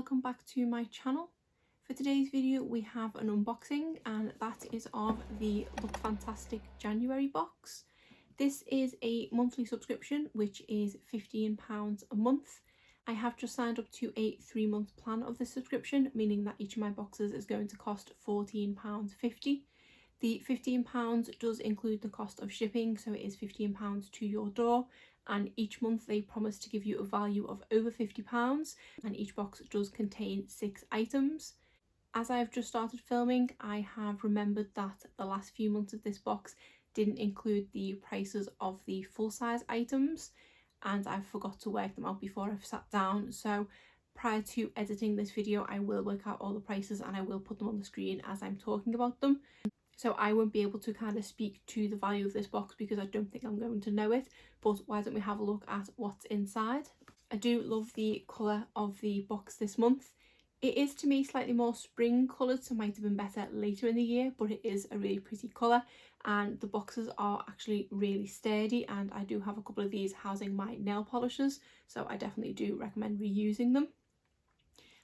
welcome back to my channel. For today's video we have an unboxing, and that is of the Look Fantastic January box. This is a monthly subscription which is £15 a month. I have just signed up to a 3-month plan of this subscription, meaning that each of my boxes is going to cost £14.50. The £15 does include the cost of shipping, so it is £15 to your door, and each month they promise to give you a value of over £50, and each box does contain 6 items. As I've just started filming, I have remembered that the last few months of this box didn't include the prices of the full-size items, and I forgot to work them out before I've sat down. So prior to editing this video I will work out all the prices and I will put them on the screen as I'm talking about them. So I won't be able to kind of speak to the value of this box because I don't think I'm going to know it, but why don't we have a look at what's inside. I do love the colour of the box this month. It is to me slightly more spring coloured, so it might have been better later in the year, but it is a really pretty colour, and the boxes are actually really sturdy, and I do have a couple of these housing my nail polishes, so I definitely do recommend reusing them.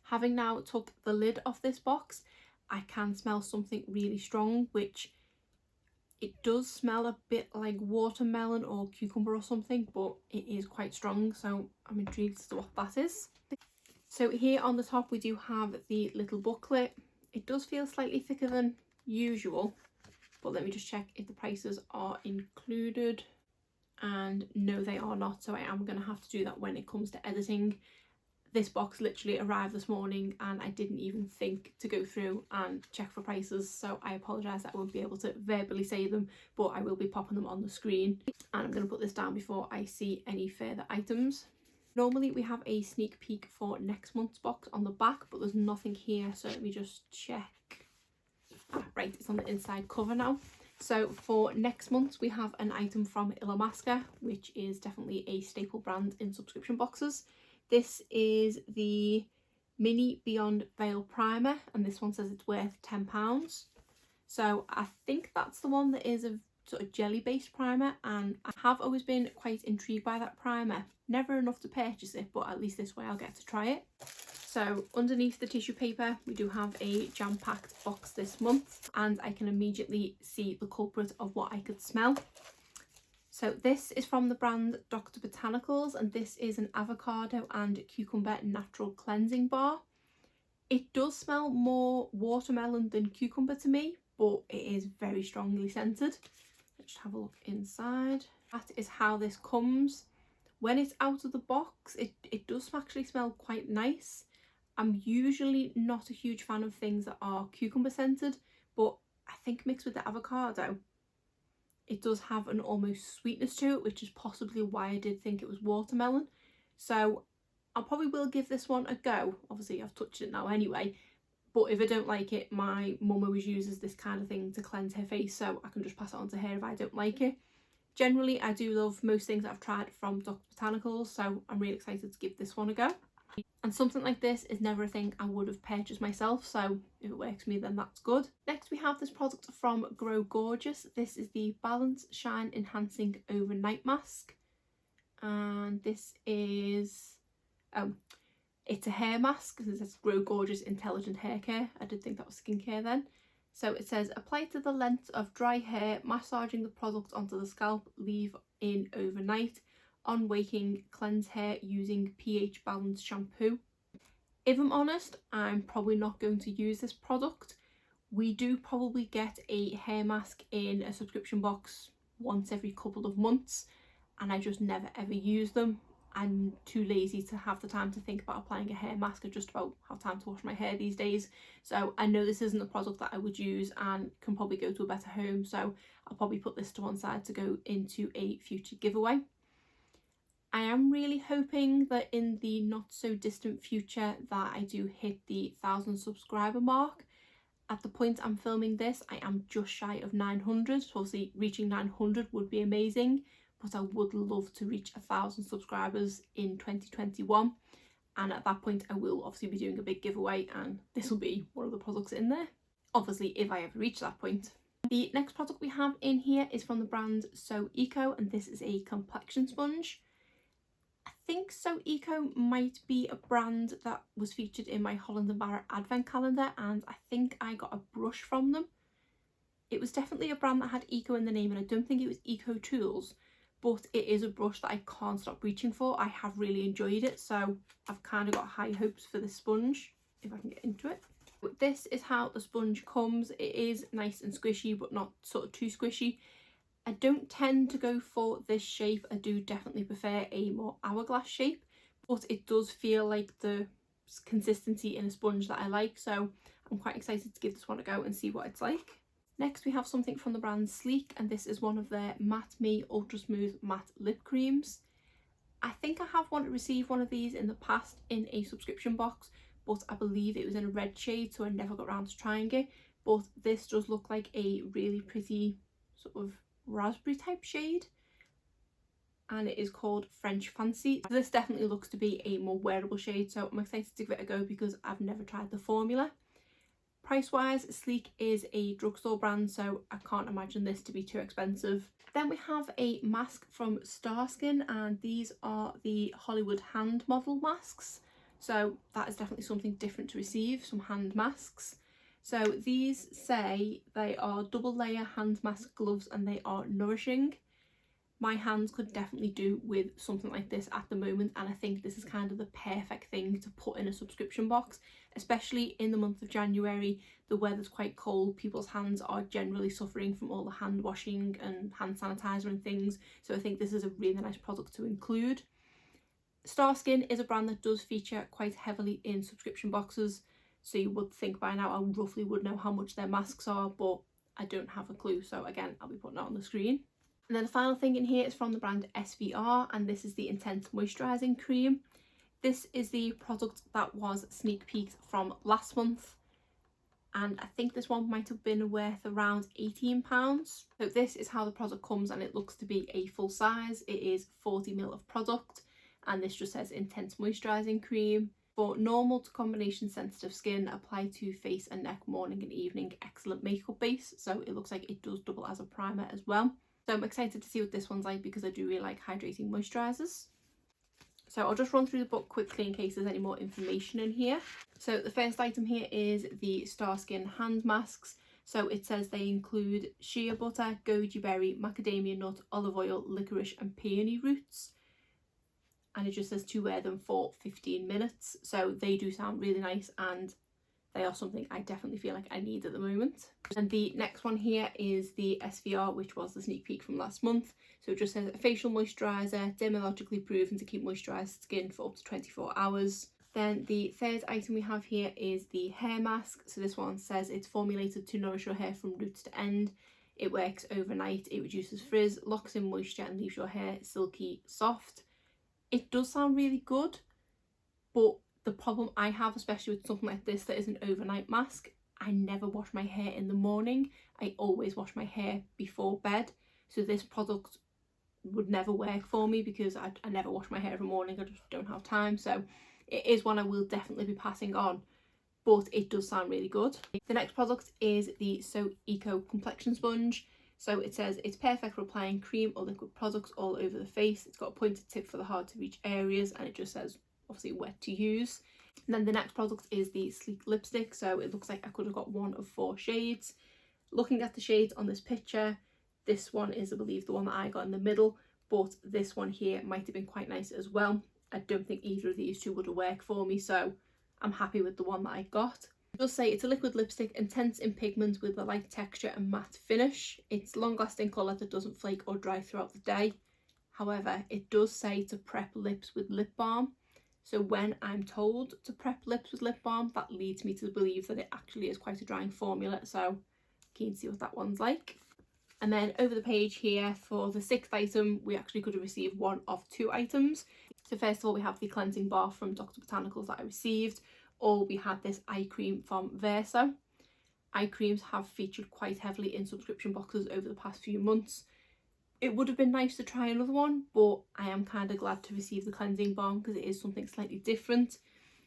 Having now took the lid off this box, I can smell something really strong, which it does smell a bit like watermelon or cucumber or something, but it is quite strong, so I'm intrigued as to what that is. So here on the top we do have the little booklet. It does feel slightly thicker than usual, but let me just check if the prices are included, and no, they are not, so I am going to have to do that when it comes to editing. This box literally arrived this morning and I didn't even think to go through and check for prices, so I apologise that I won't be able to verbally say them, but I will be popping them on the screen, and I'm going to put this down before I see any further items. Normally we have a sneak peek for next month's box on the back, but there's nothing here, so let me just check. Right, it's on the inside cover now. So for next month we have an item from Illamasqua, which is definitely a staple brand in subscription boxes. This is the Mini Beyond Veil Primer, and this one says it's worth £10. So I think that's the one that is a sort of jelly based primer, and I have always been quite intrigued by that primer. Never enough to purchase it, but at least this way I'll get to try it. So underneath the tissue paper we do have a jam-packed box this month, and I can immediately see the culprit of what I could smell. So this is from the brand Dr. Botanicals, and this is an avocado and cucumber natural cleansing bar. It does smell more watermelon than cucumber to me, but it is very strongly scented. Let's have a look inside. That is how this comes. When it's out of the box, it does actually smell quite nice. I'm usually not a huge fan of things that are cucumber scented, but I think mixed with the avocado, it does have an almost sweetness to it, which is possibly why I did think it was watermelon. So I probably will give this one a go. Obviously I've touched it now anyway, but if I don't like it, my mum always uses this kind of thing to cleanse her face, so I can just pass it on to her if I don't like it. Generally I do love most things that I've tried from Dr. Botanicals, so I'm really excited to give this one a go. And something like this is never a thing I would have purchased myself, so if it works for me then that's good. Next we have this product from Grow Gorgeous. This is the Balance Shine Enhancing Overnight Mask, and this is it's a hair mask because it says Grow Gorgeous Intelligent Hair Care. I did think that was skincare then. So it says apply to the length of dry hair, massaging the product onto the scalp, leave in overnight. On waking, cleanse hair using pH balanced shampoo. If I'm honest, I'm probably not going to use this product. We do probably get a hair mask in a subscription box once every couple of months, and I just never ever use them. I'm too lazy to have the time to think about applying a hair mask. I just about have time to wash my hair these days, so I know this isn't a product that I would use and can probably go to a better home, so I'll probably put this to one side to go into a future giveaway. I am really hoping that in the not so distant future that I do hit the 1,000 subscriber mark. At the point I'm filming this I am just shy of 900, so obviously reaching 900 would be amazing, but I would love to reach 1,000 subscribers in 2021, and at that point I will obviously be doing a big giveaway, and this will be one of the products in there, obviously if I ever reach that point. The next product we have in here is from the brand So Eco, and this is a complexion sponge. I think So Eco might be a brand that was featured in my Holland & Barrett advent calendar, and I think I got a brush from them. It was definitely a brand that had Eco in the name, and I don't think it was Eco Tools, but it is a brush that I can't stop reaching for. I have really enjoyed it, so I've kind of got high hopes for this sponge, if I can get into it. But this is how the sponge comes. It is nice and squishy, but not sort of too squishy. I don't tend to go for this shape. I do definitely prefer a more hourglass shape, but it does feel like the consistency in a sponge that I like, so I'm quite excited to give this one a go and see what it's like. Next we have something from the brand Sleek, and this is one of their Matte Me Ultra Smooth Matte Lip Creams. I think I have received one of these in the past in a subscription box, but I believe it was in a red shade, so I never got around to trying it. But this does look like a really pretty sort of raspberry type shade, and it is called French Fancy. This definitely looks to be a more wearable shade, so I'm excited to give it a go because I've never tried the formula. Price wise, Sleek is a drugstore brand, so I can't imagine this to be too expensive. Then we have a mask from Starskin, and these are the Hollywood hand model masks, so that is definitely something different to receive, some hand masks. So these say they are double layer hand mask gloves and they are nourishing. My hands could definitely do with something like this at the moment, and I think this is kind of the perfect thing to put in a subscription box, especially in the month of January. The weather's quite cold, people's hands are generally suffering from all the hand washing and hand sanitizer and things, so I think this is a really nice product to include. Starskin is a brand that does feature quite heavily in subscription boxes, so you would think by now I roughly would know how much their masks are, but I don't have a clue, so again I'll be putting it on the screen. And then the final thing in here is from the brand SVR, and this is the Intense Moisturizing Cream. This is the product that was sneak peeked from last month, and I think this one might have been worth around £18. So this is how the product comes, and it looks to be a full size. It is 40ml of product, and this just says Intense Moisturizing Cream. For normal to combination sensitive skin, apply to face and neck morning and evening. Excellent makeup base, so it looks like it does double as a primer as well. So I'm excited to see what this one's like because I do really like hydrating moisturisers. So I'll just run through the book quickly in case there's any more information in here. So the first item here is the Starskin hand masks. So it says they include shea butter, goji berry, macadamia nut, olive oil, licorice and peony roots. And it just says to wear them for 15 minutes. So they do sound really nice, and they are something I definitely feel like I need at the moment. And the next one here is the SVR, which was the sneak peek from last month. So it just says a facial moisturiser, dermatologically proven to keep moisturised skin for up to 24 hours. Then the third item we have here is the hair mask. So this one says it's formulated to nourish your hair from roots to end. It works overnight, it reduces frizz, locks in moisture and leaves your hair silky soft. It does sound really good, but the problem I have, especially with something like this that is an overnight mask, I never wash my hair in the morning. I always wash my hair before bed. So this product would never work for me because I never wash my hair every morning. I just don't have time. So it is one I will definitely be passing on, but it does sound really good. The next product is the So Eco Complexion Sponge. So it says it's perfect for applying cream or liquid products all over the face. It's got a pointed tip for the hard to reach areas, and it just says obviously wet to use. And then the next product is the Sleek lipstick. So it looks like I could have got one of 4 shades. Looking at the shades on this picture, this one is I believe the one that I got in the middle, but this one here might have been quite nice as well. I don't think either of these two would have worked for me, so I'm happy with the one that I got. It does say it's a liquid lipstick, intense in pigment with a light texture and matte finish. It's long lasting colour that doesn't flake or dry throughout the day. However, it does say to prep lips with lip balm. So when I'm told to prep lips with lip balm, that leads me to believe that it actually is quite a drying formula. So keen to see what that one's like. And then over the page here for the 6th item, we actually could have received one of 2 items. So first of all, we have the cleansing bar from Dr. Botanicals that I received, or we had this eye cream from Versa. Eye creams have featured quite heavily in subscription boxes over the past few months. It would have been nice to try another one, but I am kind of glad to receive the cleansing balm because it is something slightly different.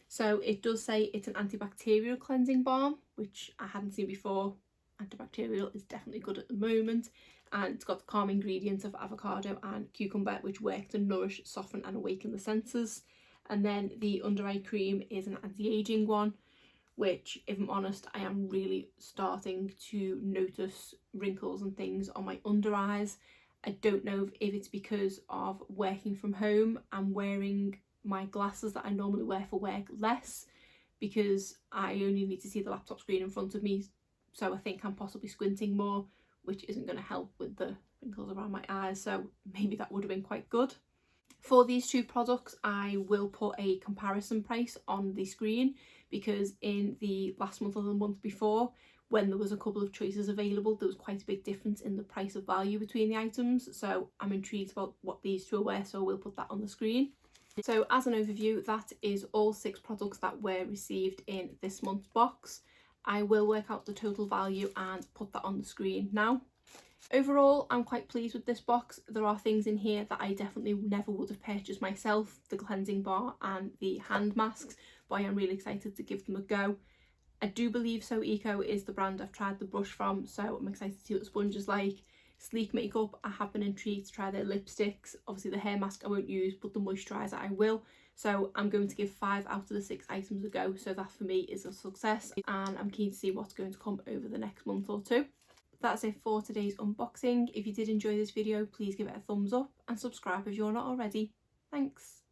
So it does say it's an antibacterial cleansing balm, which I hadn't seen before. Antibacterial is definitely good at the moment, and it's got the calm ingredients of avocado and cucumber, which work to nourish, soften and awaken the senses. And then the under eye cream is an anti-aging one, which, if I'm honest, I am really starting to notice wrinkles and things on my under eyes. I don't know if it's because of working from home and wearing my glasses that I normally wear for work less, because I only need to see the laptop screen in front of me, so I think I'm possibly squinting more, which isn't going to help with the wrinkles around my eyes, so maybe that would have been quite good. For these two products, I will put a comparison price on the screen, because in the last month or the month before, when there was a couple of choices available, there was quite a big difference in the price of value between the items, so I'm intrigued about what these two are, so we'll put that on the screen. So as an overview, that is all 6 products that were received in this month's box. I will work out the total value and put that on the screen now. Overall, I'm quite pleased with this box. There are things in here that I definitely never would have purchased myself, the cleansing bar and the hand masks, but I am really excited to give them a go. I do believe So Eco is the brand I've tried the brush from, so I'm excited to see what the sponge is like. Sleek Makeup, I have been intrigued to try their lipsticks. Obviously the hair mask I won't use, but the moisturiser I will. So I'm going to give 5 out of the 6 items a go, so that for me is a success, and I'm keen to see what's going to come over the next month or two. That's it for today's unboxing. If you did enjoy this video, please give it a thumbs up and subscribe if you're not already. Thanks.